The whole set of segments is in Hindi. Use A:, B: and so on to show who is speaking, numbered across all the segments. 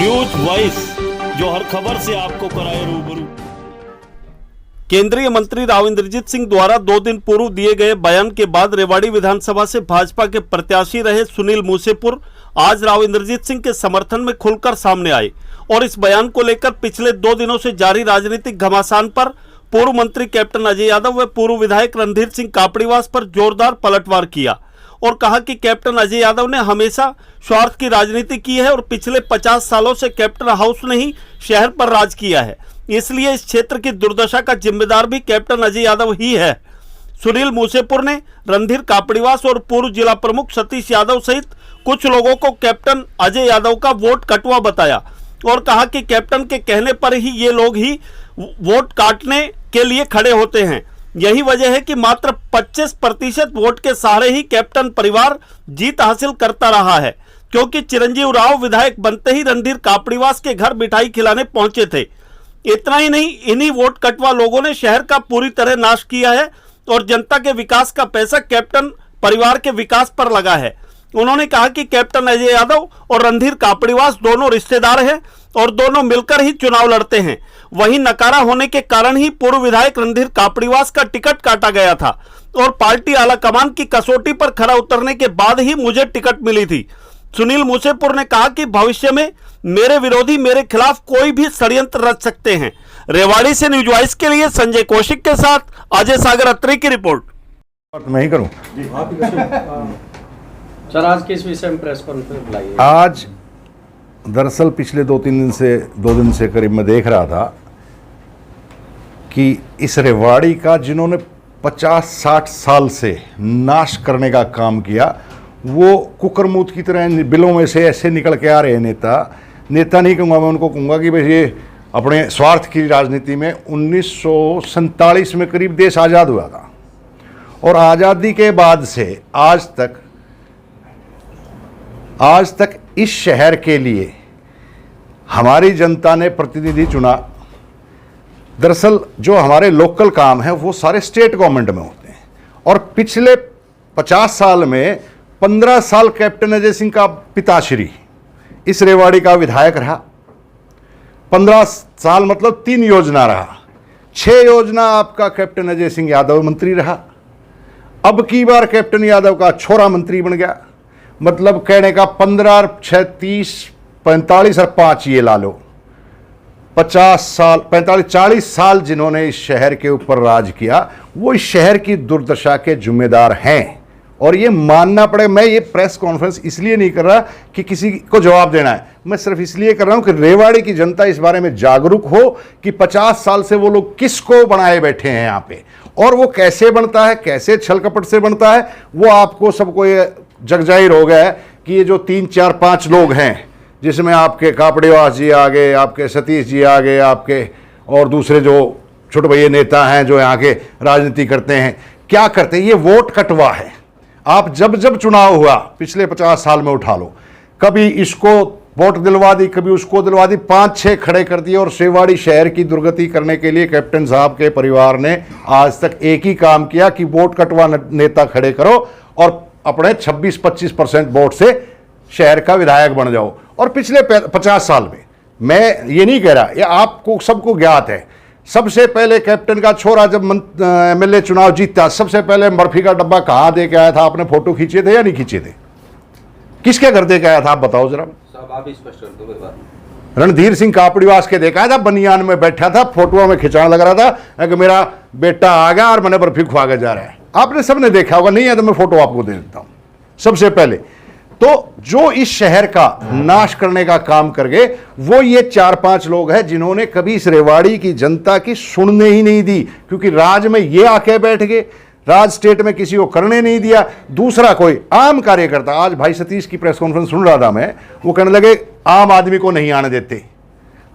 A: न्यूज वॉइस, जो हर खबर से आपको कराए रूबरू। केंद्रीय मंत्री राव इंद्रजीत सिंह द्वारा 2 दिन पूर्व दिए गए बयान के बाद रेवाड़ी विधानसभा से भाजपा के प्रत्याशी रहे सुनील मूसेपुर आज राव इंद्रजीत सिंह के समर्थन में खुलकर सामने आए और इस बयान को लेकर पिछले 2 दिनों से जारी राजनीतिक घमासान पर पूर्व मंत्री कैप्टन अजय यादव व पूर्व विधायक रणधीर सिंह कापड़ीवास पर जोरदार पलटवार किया और कहा कि कैप्टन अजय यादव ने हमेशा स्वार्थ की राजनीति की है और पिछले 50 सालों से कैप्टन हाउस ने ही शहर पर राज किया है, इसलिए इस क्षेत्र की दुर्दशा का जिम्मेदार भी कैप्टन अजय यादव ही है। सुनील मूसेपुर ने रणधीर कापड़ीवास और पूर्व जिला प्रमुख सतीश यादव सहित कुछ लोगों को कैप्टन अजय यादव का वोट कटवा बताया और कहा कि कैप्टन के कहने पर ही ये लोग ही वोट काटने के लिए खड़े होते हैं। यही वजह है कि मात्र 25% वोट के सहारे ही कैप्टन परिवार जीत हासिल करता रहा है, क्योंकि चिरंजीव राव विधायक बनते ही रणधीर कापड़ीवास के घर मिठाई खिलाने पहुंचे थे। इतना ही नहीं, इन्हीं वोट कटवा लोगों ने शहर का पूरी तरह नाश किया है और जनता के विकास का पैसा कैप्टन परिवार के विकास पर लगा है। उन्होंने कहा कि कैप्टन अजय यादव और रणधीर कापड़ीवास दोनों रिश्तेदार हैं और दोनों मिलकर ही चुनाव लड़ते हैं। वहीं नकारा होने के कारण ही पूर्व विधायक रणधीर कापड़ीवास का टिकट काटा गया था और पार्टी आलाकमान की कसौटी पर खरा उतरने के बाद ही मुझे टिकट मिली थी। सुनील मूसेपुर ने कहा कि भविष्य में मेरे विरोधी मेरे खिलाफ कोई भी षड्यंत्र रच सकते हैं। रेवाड़ी से न्यूज वॉइस के लिए संजय कौशिक के साथ अजय सागर अत्री की रिपोर्ट।
B: मैं ही करूं
C: सर, आज किस विषय में प्रेस कॉन्फ्रेंस बुलाई है?
B: आज दरअसल पिछले 2 दिन से करीब मैं देख रहा था कि इस रेवाड़ी का जिन्होंने 50-60 साल से नाश करने का काम किया, वो कुकरमूत की तरह बिलों में से ऐसे निकल के आ रहे नेता नहीं कहूँगा मैं, उनको कहूँगा कि भाई ये अपने स्वार्थ की राजनीति में 1947 में करीब देश आज़ाद हुआ था और आज़ादी के बाद से आज तक इस शहर के लिए हमारी जनता ने प्रतिनिधि चुना। दरअसल जो हमारे लोकल काम है वो सारे स्टेट गवर्नमेंट में होते हैं और पिछले 50 साल में 15 साल कैप्टन अजय सिंह का पिताश्री इस रेवाड़ी का विधायक रहा। 15 साल मतलब 3 योजना रहा, 6 योजना आपका कैप्टन अजय सिंह यादव मंत्री रहा। अब की बार कैप्टन यादव का छोरा मंत्री बन गया, मतलब कहने का 15, 6, 30, 45 और 5 ये ला लो, 50 साल 45-40 साल जिन्होंने इस शहर के ऊपर राज किया, वो इस शहर की दुर्दशा के जिम्मेदार हैं और ये मानना पड़े। मैं ये प्रेस कॉन्फ्रेंस इसलिए नहीं कर रहा कि किसी को जवाब देना है, मैं सिर्फ इसलिए कर रहा हूं कि रेवाड़ी की जनता इस बारे में जागरूक हो कि 50 साल से वो लोग किसको बनाए बैठे हैं यहाँ पे और वो कैसे बनता है, कैसे छल कपट से बनता है, वो आपको सबको ये जग जाहिर हो गया है कि ये जो 3, 4, 5 लोग हैं, जिसमें आपके कापड़ीवास जी आ गए, आपके सतीश जी आ गए, आपके और दूसरे जो छोटे भैया नेता हैं जो यहाँ के राजनीति करते हैं, क्या करते हैं, ये वोट कटवा है। आप जब चुनाव हुआ पिछले 50 साल में उठा लो, कभी इसको वोट दिलवा दी, कभी उसको दिलवा दी, 5-6 खड़े कर दिए और रेवाड़ी शहर की दुर्गति करने के लिए कैप्टन साहब के परिवार ने आज तक एक ही काम किया कि वोट कटवा नेता खड़े करो और अपने 26-25% वोट से शहर का विधायक बन जाओ। और पिछले 50 साल में, मैं ये नहीं कह रहा, ये आपको सबको ज्ञात है, सबसे पहले कैप्टन का छोरा जब MLA चुनाव जीता, सबसे पहले बर्फी का डब्बा कहाँ दे के आया था? आपने फोटो खींचे थे या नहीं खींचे थे? किसके घर दे के आया था आप बताओ जरा।
C: आप स्पष्ट कर दो बात।
B: रणधीर सिंह कापड़ीवास के देखा था, बनियान में बैठा था, फोटो में खिंचाने लग रहा था कि मेरा बेटा आ गया और मैंने बर्फी खुआ के जा रहा है। आपने सबने देखा होगा, नहीं है तो मैं फोटो आपको दे देता हूं। सबसे पहले तो जो इस शहर का नाश करने का काम कर गए वो ये 4-5 लोग हैं जिन्होंने कभी इस रेवाड़ी की जनता की सुनने ही नहीं दी, क्योंकि राज में ये आके बैठ गए, राज स्टेट में किसी को करने नहीं दिया। दूसरा कोई आम कार्यकर्ता, आज भाई सतीश की प्रेस कॉन्फ्रेंस सुन रहा था मैं, वो कहने लगे आम आदमी को नहीं आने देते।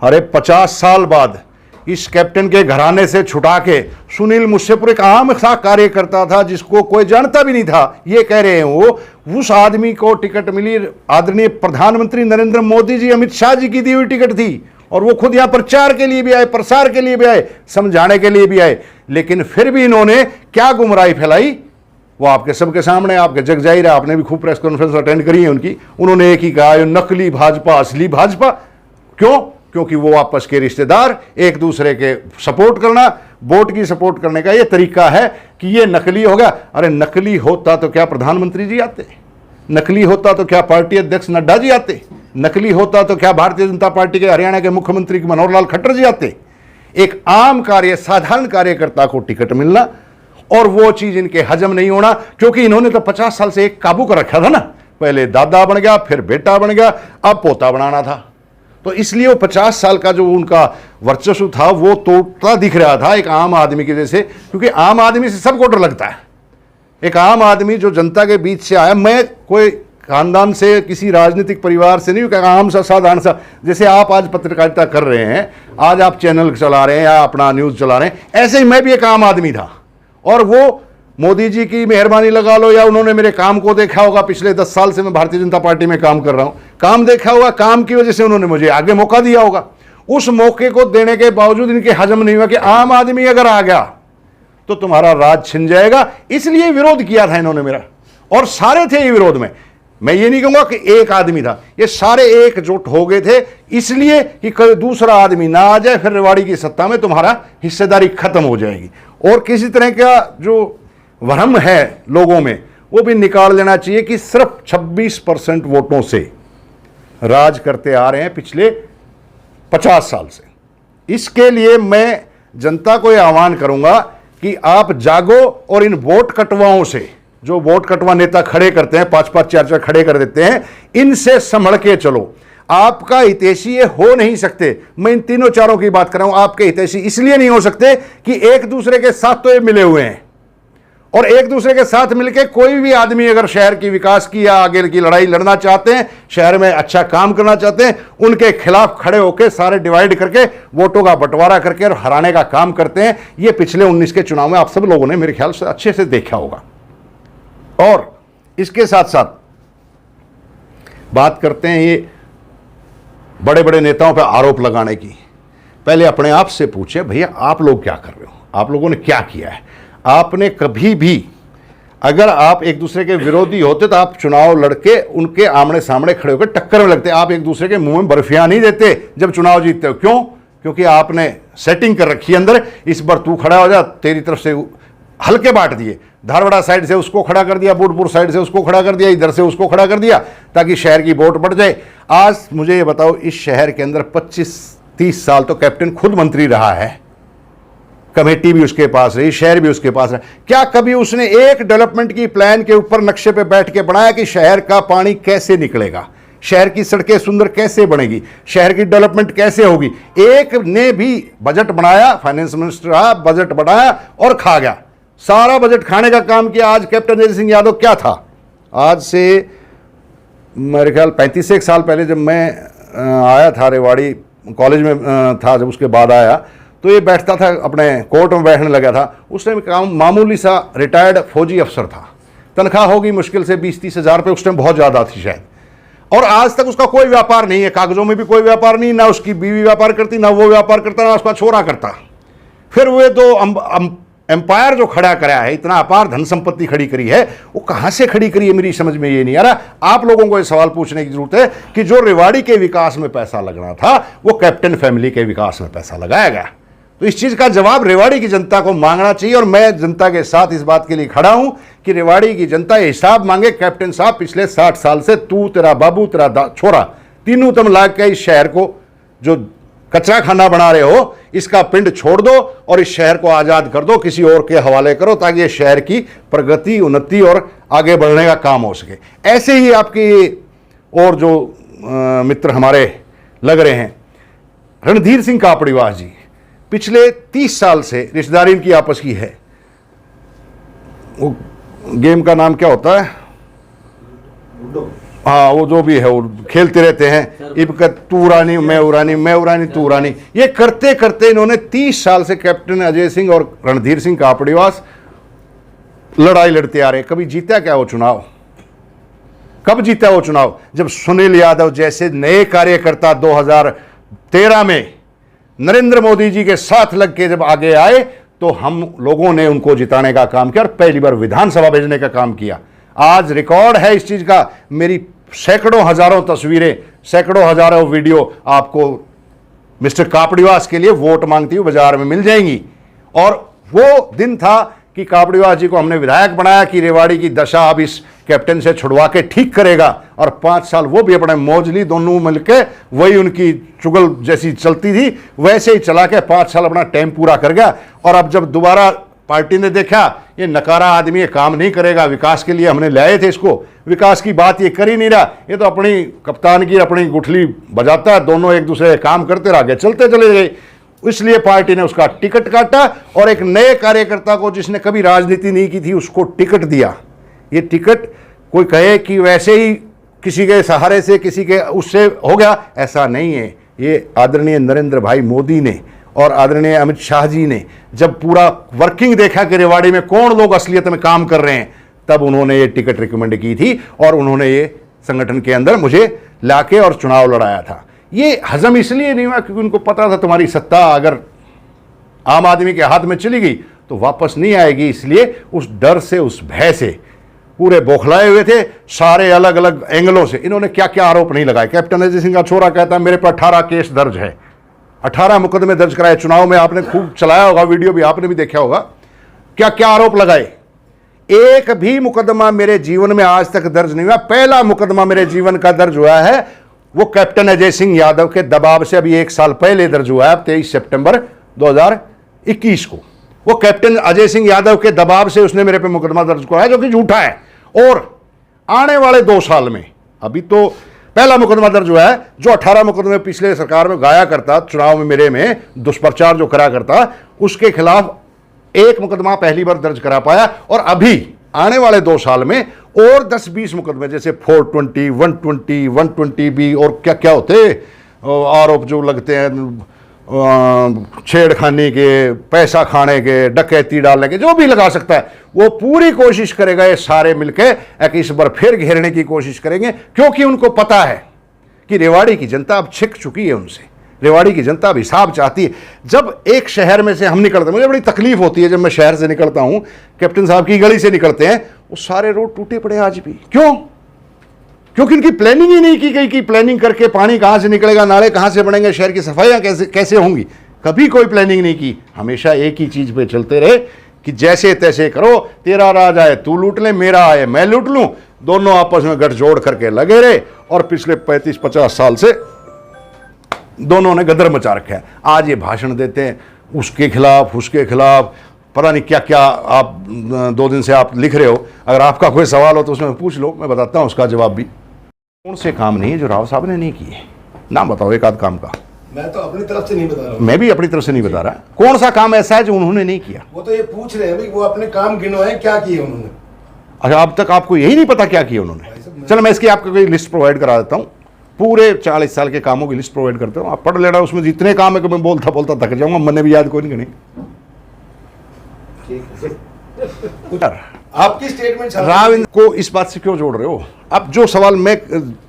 B: अरे 50 साल बाद इस कैप्टन के घराने से छुटा के सुनील मूसेपुर एक आम सा कार्यकर्ता था जिसको कोई जानता भी नहीं था, ये कह रहे हैं वो, उस आदमी को टिकट मिली। आदरणीय प्रधानमंत्री नरेंद्र मोदी जी, अमित शाह जी की दी हुई टिकट थी और वो खुद यहाँ प्रचार के लिए भी आए, प्रसार के लिए भी आए, समझाने के लिए भी आए, लेकिन फिर भी इन्होंने क्या गुमराही फैलाई वो आपके सबके सामने, आपके जग जाहिर है। आपने भी खूब प्रेस कॉन्फ्रेंस अटेंड करी है उनकी। उन्होंने एक ही कहा, नकली भाजपा असली भाजपा। क्यों? क्योंकि वो आपस के रिश्तेदार, एक दूसरे के सपोर्ट करना, वोट की सपोर्ट करने का ये तरीका है कि ये नकली हो गया। अरे नकली होता तो क्या प्रधानमंत्री जी आते? नकली होता तो क्या पार्टी अध्यक्ष नड्डा जी आते? नकली होता तो क्या भारतीय जनता पार्टी के हरियाणा के मुख्यमंत्री मनोहर लाल खट्टर जी आते? एक आम कार्य, साधारण कार्यकर्ता को टिकट मिलना और वो चीज इनके हजम नहीं होना, क्योंकि इन्होंने तो 50 साल से एक काबू कर रखा था ना। पहले दादा बन गया, फिर बेटा बन गया, अब पोता बनाना था। तो इसलिए वो 50 साल का जो उनका वर्चस्व था वो तोड़ता दिख रहा था एक आम आदमी के जैसे, क्योंकि आम आदमी से सबको डर लगता है। एक आम आदमी जो जनता के बीच से आया, मैं कोई खानदान से, किसी राजनीतिक परिवार से नहीं, आम सा साधारण सा, जैसे आप आज पत्रकारिता कर रहे हैं, आज आप चैनल चला रहे हैं या अपना न्यूज़ चला रहे हैं, ऐसे ही मैं भी एक आम आदमी था। और वो मोदी जी की मेहरबानी लगा लो या उन्होंने मेरे काम को देखा होगा, पिछले 10 साल से मैं भारतीय जनता पार्टी में काम कर रहा हूं, काम देखा होगा, काम की वजह से उन्होंने मुझे आगे मौका दिया होगा। उस मौके को देने के बावजूद इनके हजम नहीं हुआ कि आम आदमी अगर आ गया तो तुम्हारा राज छिन जाएगा, इसलिए विरोध किया था इन्होंने मेरा। और सारे थे ये विरोध में, मैं ये नहीं कहूंगा कि एक आदमी था, ये सारे एकजुट हो गए थे इसलिए कि कोई दूसरा आदमी ना आ जाए, फिर रेवाड़ी की सत्ता में तुम्हारा हिस्सेदारी खत्म हो जाएगी। और किसी तरह का जो वहम है लोगों में वो भी निकाल लेना चाहिए कि सिर्फ 26% वोटों से राज करते आ रहे हैं पिछले 50 साल से। इसके लिए मैं जनता को यह आह्वान करूंगा कि आप जागो और इन वोट कटवाओं से, जो वोट कटवा नेता खड़े करते हैं, 5-5 4-4 खड़े कर देते हैं, इनसे संभल के चलो। आपका हितैषी ये हो नहीं सकते। मैं इन तीनों चारों की बात कर रहा हूं। आपके हितैषी इसलिए नहीं हो सकते कि एक दूसरे के साथ तो ये मिले हुए हैं, और एक दूसरे के साथ मिलकर कोई भी आदमी अगर शहर की विकास की या आगे की लड़ाई लड़ना चाहते हैं, शहर में अच्छा काम करना चाहते हैं, उनके खिलाफ खड़े होकर सारे डिवाइड करके वोटों का बंटवारा करके और हराने का काम करते हैं। ये पिछले 19 के चुनाव में आप सब लोगों ने मेरे ख्याल से अच्छे से देखा होगा। और इसके साथ साथ बात करते हैं ये बड़े बड़े नेताओं पर आरोप लगाने की। पहले अपने आप से पूछे, भैया आप लोग क्या कर रहे हो? आप लोगों ने क्या किया है? आपने कभी भी, अगर आप एक दूसरे के विरोधी होते तो आप चुनाव लड़के उनके आमने सामने खड़े होकर टक्कर में लगते। आप एक दूसरे के मुंह में बर्फियां नहीं देते जब चुनाव जीतते हो। क्यों? क्योंकि आपने सेटिंग कर रखी है अंदर, इस बार तू खड़ा हो जा, तेरी तरफ से हल्के बांट दिए, धारवाड़ा साइड से उसको खड़ा कर दिया, बूटपुर साइड से उसको खड़ा कर दिया, इधर से उसको खड़ा कर दिया, ताकि शहर की वोट बढ़ जाए। आज मुझे ये बताओ, इस शहर के अंदर 25-30 साल तो कैप्टन खुद मंत्री रहा है, कमेटी भी उसके पास रही, शहर भी उसके पास रहा। क्या कभी उसने एक डेवलपमेंट की प्लान के ऊपर नक्शे पे बैठ के बनाया कि शहर का पानी कैसे निकलेगा, शहर की सड़कें सुंदर कैसे बनेगी, शहर की डेवलपमेंट कैसे होगी? एक ने भी बजट बनाया, फाइनेंस मिनिस्टर रहा, बजट बनाया और खा गया, सारा बजट खाने का काम किया। आज कैप्टन अजय सिंह यादव क्या था? आज से मेरे ख्याल 35 साल पहले जब मैं आया था, रेवाड़ी कॉलेज में था, जब उसके बाद आया तो ये बैठता था, अपने कोर्ट में बैठने लगा था। उस टाइम काम मामूली सा रिटायर्ड फौजी अफसर था, तनख्वाह होगी मुश्किल से 20-30 हज़ार रुपये, उस टाइम बहुत ज़्यादा थी शायद। और आज तक उसका कोई व्यापार नहीं है, कागजों में भी कोई व्यापार नहीं, ना उसकी बीवी व्यापार करती, ना वो व्यापार करता, ना उसका छोरा करता। फिर वे तो एम्पायर जो खड़ा कराया है, इतना अपार धन संपत्ति खड़ी करी है, वो कहां से खड़ी करी है मेरी समझ में ये नहीं आ रहा। आप लोगों को ये सवाल पूछने की जरूरत है कि जो रेवाड़ी के विकास में पैसा लगना था वो कैप्टन फैमिली के विकास में पैसा लगाया गया। तो इस चीज का जवाब रेवाड़ी की जनता को मांगना चाहिए। और मैं जनता के साथ इस बात के लिए खड़ा हूं कि रेवाड़ी की जनता ये हिसाब मांगे, कैप्टन साहब पिछले 60 साल से तू, तेरा बाबू, तेरा छोरा, तीनों तुम लाग के इस शहर को जो कचरा खाना बना रहे हो, इसका पिंड छोड़ दो और इस शहर को आज़ाद कर दो, किसी और के हवाले करो, ताकि ये शहर की प्रगति, उन्नति और आगे बढ़ने का काम हो सके। ऐसे ही आपकी और जो मित्र हमारे लग रहे हैं, रणधीर सिंह कापड़ीवास जी, पिछले 30 साल से रिश्तेदारी इनकी आपस की है। वो गेम का नाम क्या होता है? हाँ, वो जो भी है वो खेलते रहते हैं, इबकत तू रानी मैं उरानी, मैं उरानी तू रानी। ये करते करते इन्होंने 30 साल से कैप्टन अजय सिंह और रणधीर सिंह कापड़ीवास लड़ाई लड़ते आ रहे हैं। कभी जीता क्या वो चुनाव? कब जीता वो चुनाव? जब सुनील यादव जैसे नए कार्यकर्ता 2013 में नरेंद्र मोदी जी के साथ लग के जब आगे आए तो हम लोगों ने उनको जिताने का काम किया और पहली बार विधानसभा भेजने का काम किया। आज रिकॉर्ड है इस चीज का। मेरी सैकड़ों हजारों तस्वीरें, सैकड़ों हजारों वीडियो आपको मिस्टर कापड़ीवास के लिए वोट मांगती हुई बाजार में मिल जाएंगी। और वो दिन था कि कापड़ीवास जी को हमने विधायक बनाया कि रेवाड़ी की दशा अब इस कैप्टन से छुड़वा के ठीक करेगा, और 5 साल वो भी अपने मौजली दोनों मिलकर वही उनकी चुगल जैसी चलती थी वैसे ही चला के 5 साल अपना टाइम पूरा कर गया। और अब जब दोबारा पार्टी ने देखा ये नकारा आदमी ये काम नहीं करेगा, विकास के लिए हमने लाए थे इसको, विकास की बात ये कर ही नहीं रहा, ये तो अपनी कप्तान की अपनी गुठली बजाता है, दोनों एक दूसरे काम करते रह गए, चलते चले गए। इसलिए पार्टी ने उसका टिकट काटा और एक नए कार्यकर्ता को जिसने कभी राजनीति नहीं की थी उसको टिकट दिया। ये टिकट कोई कहे कि वैसे ही किसी के सहारे से किसी के उससे हो गया, ऐसा नहीं है। ये आदरणीय नरेंद्र भाई मोदी ने और आदरणीय अमित शाह जी ने जब पूरा वर्किंग देखा कि रेवाड़ी में कौन लोग असलियत में काम कर रहे हैं, तब उन्होंने ये टिकट रिकमेंड की थी और उन्होंने ये संगठन के अंदर मुझे लाके और चुनाव लड़ाया था। ये हजम इसलिए नहीं हुआ क्योंकि उनको पता था तुम्हारी सत्ता अगर आम आदमी के हाथ में चली गई तो वापस नहीं आएगी, इसलिए उस डर से उस भय से पूरे बौखलाए हुए थे सारे अलग अलग एंगलों से। इन्होंने क्या क्या आरोप नहीं लगाए। कैप्टन अजय सिंह का छोरा कहता है मेरे पर 18 केस दर्ज है, 18 मुकदमे दर्ज कराए। चुनाव में आपने खूब चलाया होगा, वीडियो भी आपने भी देखा होगा, क्या क्या आरोप लगाए। एक भी मुकदमा मेरे जीवन में आज तक दर्ज नहीं हुआ। पहला मुकदमा मेरे जीवन का दर्ज हुआ है वो कैप्टन अजय सिंह यादव के दबाव से अभी 1 साल पहले दर्ज हुआ है, 23 सितंबर 2021 को। वो कैप्टन अजय सिंह यादव के दबाव से उसने मेरे पे मुकदमा दर्ज कराया जो कि झूठा है। और आने वाले 2 साल में अभी तो पहला मुकदमा दर्ज हुआ है, जो 18 मुकदमे पिछले सरकार में गाया करता, चुनाव में मेरे में दुष्प्रचार जो करा करता, उसके खिलाफ 1 मुकदमा पहली बार दर्ज करा पाया। और अभी आने वाले 2 साल में और 10-20 मुकदमे जैसे 420, 120, 120B और क्या क्या होते आरोप जो लगते हैं, छेड़खानी के, पैसा खाने के, डकैती डालने के, जो भी लगा सकता है वो पूरी कोशिश करेगा। ये सारे मिलकर इस बार फिर घेरने की कोशिश करेंगे क्योंकि उनको पता है कि रेवाड़ी की जनता अब छिक चुकी है उनसे। रेवाड़ी की जनता अब हिसाब चाहती है। जब एक शहर में से हम निकलते हैं, मुझे बड़ी तकलीफ होती है जब मैं शहर से निकलता हूं, कैप्टन साहब की गली से निकलते हैं, वो सारे रोड टूटे पड़े आज भी। क्यों? क्योंकि इनकी प्लानिंग ही नहीं की गई कि प्लानिंग करके पानी कहां से निकलेगा, नाले कहां से बनेंगे, शहर की सफाइयां कैसे होंगी। कभी कोई प्लानिंग नहीं की। हमेशा एक ही चीज पे चलते रहे कि जैसे तैसे करो, तेरा राज आए तू लूट ले, मेरा आए मैं लूट लूं, दोनों आपस में गठजोड़ करके लगे रहे। और पिछले 35-50 साल से दोनों ने गदर मचा रखा है। आज ये भाषण देते हैं उसके खिलाफ उसके खिलाफ, पता नहीं क्या क्या। आप 2 दिन से आप लिख रहे हो, अगर आपका कोई सवाल हो तो उसमें पूछ लो, मैं बताता हूं उसका जवाब भी। कौन से काम नहीं है जो राव साहब ने नहीं किए? नाम बताओ एक आध काम का।
D: मैं तो अपनी तरफ से नहीं बता रहा हूँ।
B: मैं भी अपनी तरफ से नहीं बता रहा। कौन सा काम ऐसा है जो उन्होंने नहीं किया?
D: वो तो ये पूछ रहे हैं भाई, वो अपने काम गिनवाए क्या किए उन्होंने।
B: अच्छा, अब तक आपको यही नहीं पता क्या किया उन्होंने? चलो मैं इसकी आपको कोई लिस्ट प्रोवाइड करा देता हूँ, पूरे 40 साल के कामों की लिस्ट प्रोवाइड करता हूँ, आप पढ़ लेना। उसमें जितने काम है कि मैं बोलता बोलता थक जाऊंगा, मैंने भी याद कोई नहीं करनी।
D: आपकी स्टेटमेंट
B: राव को इस बात से क्यों जोड़ रहे हो? अब जो सवाल मैं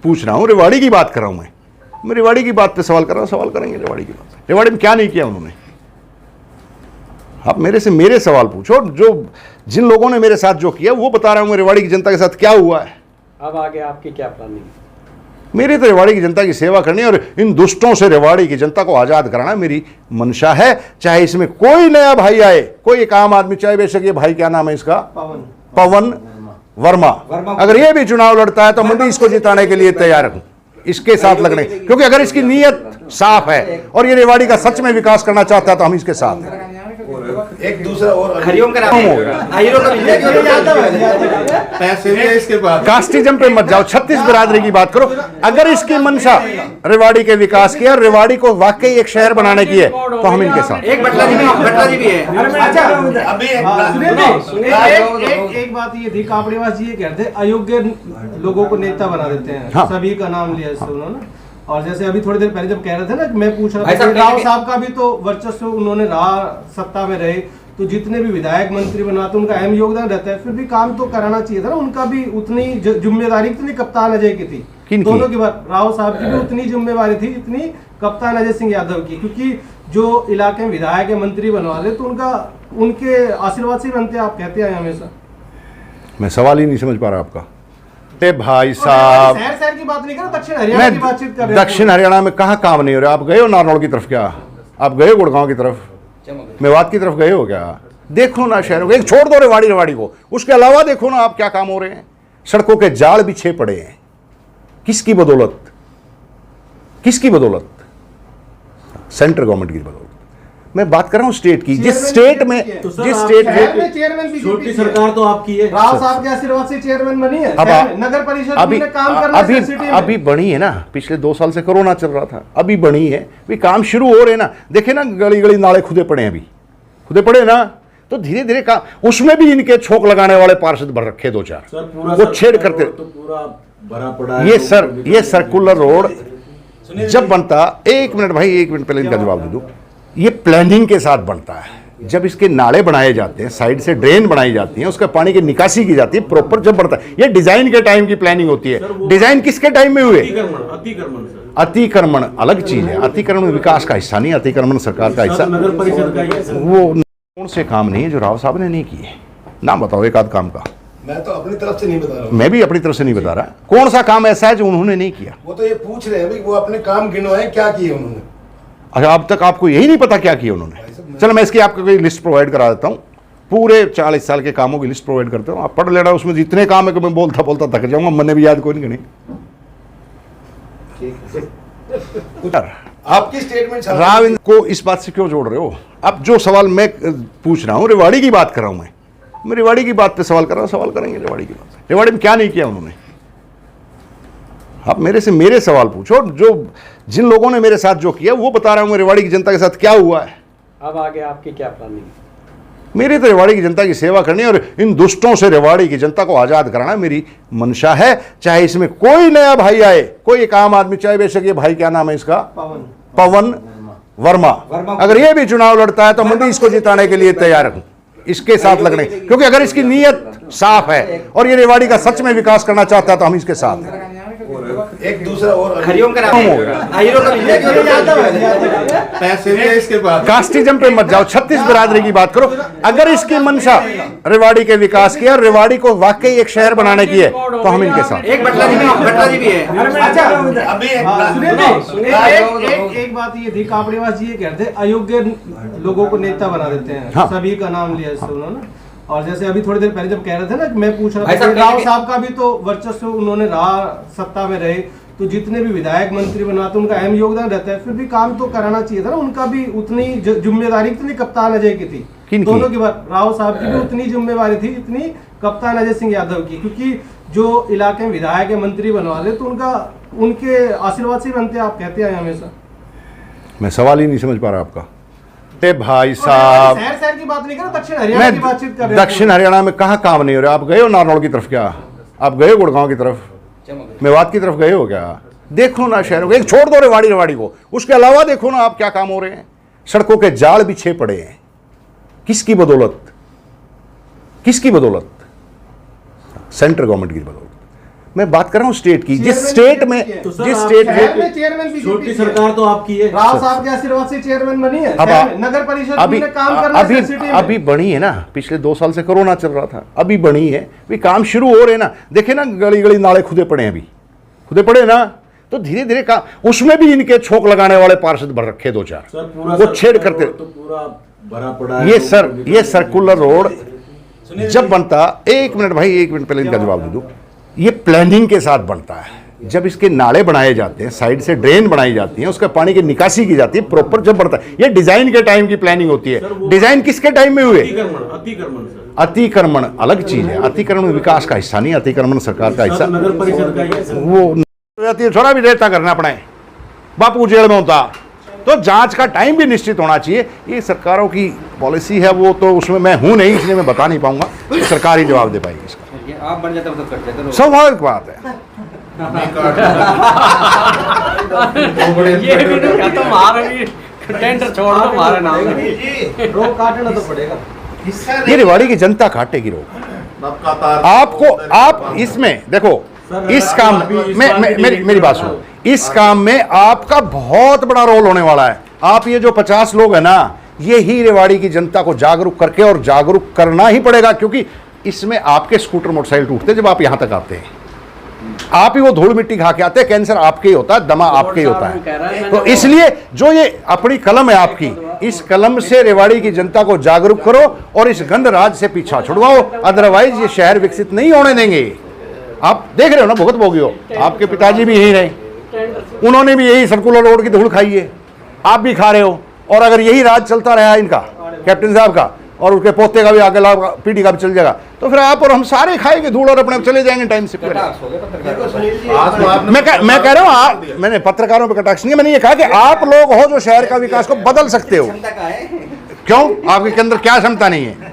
B: पूछ रहा हूँ, रेवाड़ी की बात कर रहा हूँ, मैं रेवाड़ी की बात पे सवाल कर रहा हूँ, सवाल करेंगे रेवाड़ी की बात। रेवाड़ी में क्या नहीं किया उन्होंने? आप मेरे से मेरे सवाल पूछो। जो जिन लोगों ने मेरे साथ जो किया वो बता रहा हूँ, रेवाड़ी की जनता के साथ क्या हुआ है।
C: अब आगे आपकी क्या प्लानिंग?
B: मेरी तो रेवाड़ी की जनता की सेवा करनी और इन दुष्टों से रेवाड़ी की जनता को आजाद कराना मेरी मंशा है। चाहे इसमें कोई नया भाई आए, कोई एक आम आदमी, चाहे बेशक ये भाई क्या नाम है इसका, पवन वर्मा, अगर ये भी चुनाव लड़ता है तो मैं भी इसको जिताने के लिए तैयार हूं, इसके साथ लगने। क्योंकि अगर इसकी नीयत साफ है और ये रेवाड़ी का सच में विकास करना चाहता है तो हम इसके साथ हैं।
D: एक दूसरा और
C: हरिओम का
D: पैसे भी है इसके पास।
B: कास्टिज्म पे मत जाओ, 36 बिरादरी की बात करो। अगर इसकी मंशा रेवाड़ी के विकास की और रेवाड़ी को वाकई एक शहर बनाने की है तो हम इनके साथ।
C: एक बटला जी भी है।
D: अभी
E: एक बात ये थी, कापड़ीवास जी ये कहते हैं अयोग्य लोगों को नेता बना देते हैं।
B: हाँ।
E: सभी का नाम लिया इससे उन्होंने। और जैसे अभी थोड़ी देर पहले जब कह रहे थे ना, मैं पूछ रहा
C: भाई
E: था
C: साहब,
E: राव साहब का भी तो वर्चस्व उन्होंने रहा, सत्ता में रहे, तो जितने भी विधायक मंत्री बनाते उनका अहम योगदान रहता है, फिर भी काम तो कराना चाहिए था ना। उनका भी उतनी जिम्मेदारी जितनी कप्तान अजय की थी।
B: किनकी?
E: दोनों की बात, राव साहब की भी उतनी जिम्मेवारी थी जितनी कप्तान अजय सिंह यादव की, क्योंकि जो इलाके में विधायक मंत्री बनवा ले तो उनके आशीर्वाद से बनते, आप कहते हैं हमेशा।
B: मैं सवाल ही नहीं समझ पा रहा आपका। ते भाई साहब,
E: शहर शहर की बात नहीं कर रहा, दक्षिण हरियाणा की बातचीत कर
B: मैं
E: रहे हैं।
B: दक्षिण हरियाणा में कहाँ काम नहीं हो रहा? आप गए हो नारनौल की तरफ? क्या आप गए हो गुड़गांव की तरफ, मेवात की तरफ गए हो क्या? देखो ना शहरों को, एक छोड़ दो रेवाड़ी को, उसके अलावा देखो ना आप क्या काम हो रहे हैं। सड़कों के जाल बिछे पड़े हैं, किसकी बदौलत? किसकी बदौलत? सेंट्रल गवर्नमेंट की बदौलत। मैं बात कर रहा हूं स्टेट की, जिस स्टेट में
E: शहर में चेयरमैन बीजेपी
C: छोटी सरकार तो आपकी है।
E: राव साहब के आशीर्वाद से चेयरमैन बनी है।
B: अब
E: शहर में नगर परिषद
B: अभी
E: में काम करना है सिटी में।
B: अभी बनी है ना, पिछले 2 साल से कोरोना चल रहा था, अभी बनी है, भी काम शुरू हो रहे हैं ना। देखे ना गली गली नाले खुदे पड़े हैं, अभी खुदे पड़े ना, तो धीरे धीरे काम। उसमें भी इनके छोक लगाने वाले पार्षद भर रखे 2-4, वो छेड़ करते।
C: तो पूरा भरा पड़ा है।
B: ये सर्कुलर रोड जब बनता, 1 मिनट भाई, 1 मिनट पहले इनका जवाब दे दूं। ये प्लानिंग के साथ बनता है। जब इसके नाले बनाए जाते हैं, साइड से ड्रेन बनाई जाती है, उसका पानी की निकासी की जाती है प्रॉपर, जब बनता है। ये डिजाइन के टाइम की प्लानिंग होती है। डिजाइन किसके टाइम में हुए? अतिक्रमण अलग चीज है। अतिक्रमण विकास का हिस्सा नहीं, अतिक्रमण सरकार का हिस्सा।
C: नगर परिषद का ही है।
B: वो कौन से काम नहीं है जो राव साहब ने नहीं किए? नाम बताओ एक आध काम का।
D: मैं तो अपनी तरफ से नहीं बता रहा हूँ।
B: मैं भी अपनी तरफ से नहीं बता रहा। कौन सा काम ऐसा है जो उन्होंने नहीं किया?
D: वो तो ये पूछ रहे हैं भाई, वो अपने काम गिनवाए क्या किए उन्होंने।
B: अच्छा, अब तक आपको यही नहीं पता क्या किया उन्होंने? चलो मैं इसकी आपको कोई लिस्ट प्रोवाइड करा देता हूँ, पूरे 40 साल के कामों की लिस्ट प्रोवाइड करता हूँ, आप पढ़ लेना। उसमें जितने काम है कि मैं बोलता बोलता थक जाऊंगा, मैंने भी याद कोई नहीं गणी।
D: आपकी स्टेटमेंट
B: राव को इस बात से क्यों जोड़ रहे हो? अब जो सवाल मैं पूछ रहा हूँ, रेवाड़ी की बात कर रहा हूँ। मैं रेवाड़ी की बात पे सवाल कर रहा हूँ, सवाल करेंगे रेवाड़ी की बात। रेवाड़ी में क्या नहीं किया उन्होंने? आप मेरे से मेरे सवाल पूछो, जो जिन लोगों ने मेरे साथ जो किया वो बता रहा हूँ। रेवाड़ी की जनता के साथ क्या हुआ है?
C: अब आगे आपकी क्या प्लानिंग है?
B: मेरी तो रेवाड़ी की जनता की सेवा करनी है और इन दुष्टों से रेवाड़ी की जनता को आज़ाद कराना मेरी मंशा है। चाहे इसमें कोई नया भाई आए, कोई एक आम आदमी, चाहे बेशक ये भाई क्या नाम है इसका, पवन वर्मा, अगर ये भी चुनाव लड़ता है तो मैं भी इसको जिताने के लिए तैयार हूं, इसके साथ लगने। क्योंकि अगर इसकी नीयत साफ है और ये रेवाड़ी का सच में विकास करना चाहता है तो हम इसके साथ हैं।
D: एक दूसरा और
C: हरिओम करा
D: पैसे भी है इसके पास।
B: कास्टिज्म पे मत जाओ, 36 बिरादरी की बात करो। अगर इसकी मंशा रेवाड़ी के विकास की और रेवाड़ी को वाकई एक शहर बनाने की है तो हम इनके साथ।
C: एक बटला जी भी है।
D: अभी
E: एक बात ये थी, कापड़ीवास जी ये कहते हैं अयोग्य लोगों को नेता बना देते हैं।
B: हाँ।
E: सभी का नाम लिया इससे उन्होंने। और जैसे अभी थोड़ी देर पहले जब कह रहे थे ना, मैं पूछ रहा
C: भाई
E: था
C: साहब,
E: राव साहब का भी तो वर्चस्व, उन्होंने रहा सत्ता में रहे, तो जितने भी विधायक मंत्री बनाते उनका अहम योगदान रहता है, फिर भी काम तो कराना चाहिए था ना। उनका भी उतनी जिम्मेदारी कितनी कप्तान अजय की थी।
B: किनकी?
E: दोनों की बात, राव साहब की भी उतनी जिम्मेवारी थी जितनी कप्तान अजय सिंह यादव की, क्योंकि जो इलाके में विधायक या मंत्री बनवा दे तो उनके आशीर्वाद से बनते, आप कहते हैं हमेशा।
B: मैं सवाल ही नहीं समझ पा रहा आपका। भाई साहब,
E: शहर शहर की बात नहीं कर रहा, दक्षिण हरियाणा की बातचीत कर रहे हैं।
B: दक्षिण हरियाणा में कहाँ काम नहीं हो रहा? आप गए हो नारनौल की तरफ? क्या आप गए हो गुड़गांव की तरफ, मेवात की तरफ गए हो क्या? देखो ना शहरों को, एक छोड़ दो रेवाड़ी को, उसके अलावा देखो ना आप क्या काम हो रहे हैं। सड़कों के जाल बिछे पड़े हैं, किसकी बदौलत? किसकी बदौलत? सेंट्रल गवर्नमेंट की बदौलत। मैं बात कर रहा हूं स्टेट की, जिस स्टेट में
E: शहर में चेयरमैन बीजेपी
C: छोटी सरकार तो आपकी है।
E: राव साहब के आशीर्वाद से चेयरमैन बनी है।
B: अब
E: शहर में नगर परिषद में काम करना है सिटी में।
B: अभी बनी है ना, पिछले 2 साल से कोरोना चल रहा था, अभी बनी है, भी काम शुरू हो रहे हैं ना। देखे ना गली गली नाले खुदे पड़े हैं, अभी खुदे पड़े ना, तो धीरे धीरे काम। उसमें भी इनके छोक लगाने वाले पार्षद भर रखे 2-4, वो छेड़ करते।
C: तो पूरा भरा पड़ा है।
B: ये सर्कुलर रोड जब बनता, 1 मिनट भाई, 1 मिनट पहले इनका जवाब दे दूं। ये प्लानिंग के साथ बनता है। जब इसके नाले बनाए जाते हैं, साइड से ड्रेन बनाई जाती है, उसका पानी की निकासी की जाती है प्रॉपर, जब बनता है। ये डिजाइन के टाइम की प्लानिंग होती है। डिजाइन किसके टाइम में हुए? अतिक्रमण अलग चीज है। अतिक्रमण विकास का हिस्सा नहीं, अतिक्रमण सरकार का हिस्सा।
C: नगर परिषद का ही है।
B: वो थोड़ा भी देरता करना पड़े, बापू जेल में होता तो जांच का टाइम भी निश्चित होना चाहिए। ये सरकारों की पॉलिसी है, वो तो उसमें मैं हूं नहीं, इसलिए मैं बता नहीं पाऊंगा। सरकार ही जवाब दे पाएगी इसका।
C: आप बन जाते तो कर देते।
B: स्वाभाविक बात है।
C: ये भी तो क्या, तो मारे टेंडर छोड़ दो, हमारा नाम
E: रोक काटना तो पड़ेगा।
B: ये रेवाड़ी की जनता काटेगी रोक आपको। आप इसमें देखो, इस काम में मेरी बात सुनो, इस काम में आपका बहुत बड़ा रोल होने वाला है। आप ये जो 50 लोग हैं ना, ये ही रेवाड़ी की जनता को जागरूक करके, और जागरूक करना ही पड़ेगा, क्योंकि इसमें आपके स्कूटर मोटरसाइकिल टूटते जब आप यहां तक आते हैं। आप ही वो धूल मिट्टी खा के आते हैं, कैंसर आपके ही होता है, दमा आपके ही होता है। तो इसलिए जो ये अपनी कलम है आपकी, इस कलम से रेवाड़ी की जनता को जागरूक करो और इस गंद राज से पीछा छुड़वाओ, अदरवाइज ये शहर विकसित नहीं होने देंगे। आप देख रहे हो ना, भुगत भोगी हो, आपके पिताजी भी यही रहे, उन्होंने भी यही सर्कुलर रोड की धूल खाई है, आप भी खा रहे हो। और अगर यही राज चलता रहा इनका, कैप्टन साहब का, और उसके पोते का भी आगे पीढ़ी का भी चल जाएगा, तो फिर आप और हम सारे खाएंगे धूल और अपने चले जाएंगे टाइम से पहले। मैं कह रहा हूँ, आप, मैंने पत्रकारों पर कटाक्ष नहीं, मैंने ये कहा कि आप लोग हो जो शहर का विकास को बदल सकते हो। क्यों? आपके अंदर क्या क्षमता नहीं है?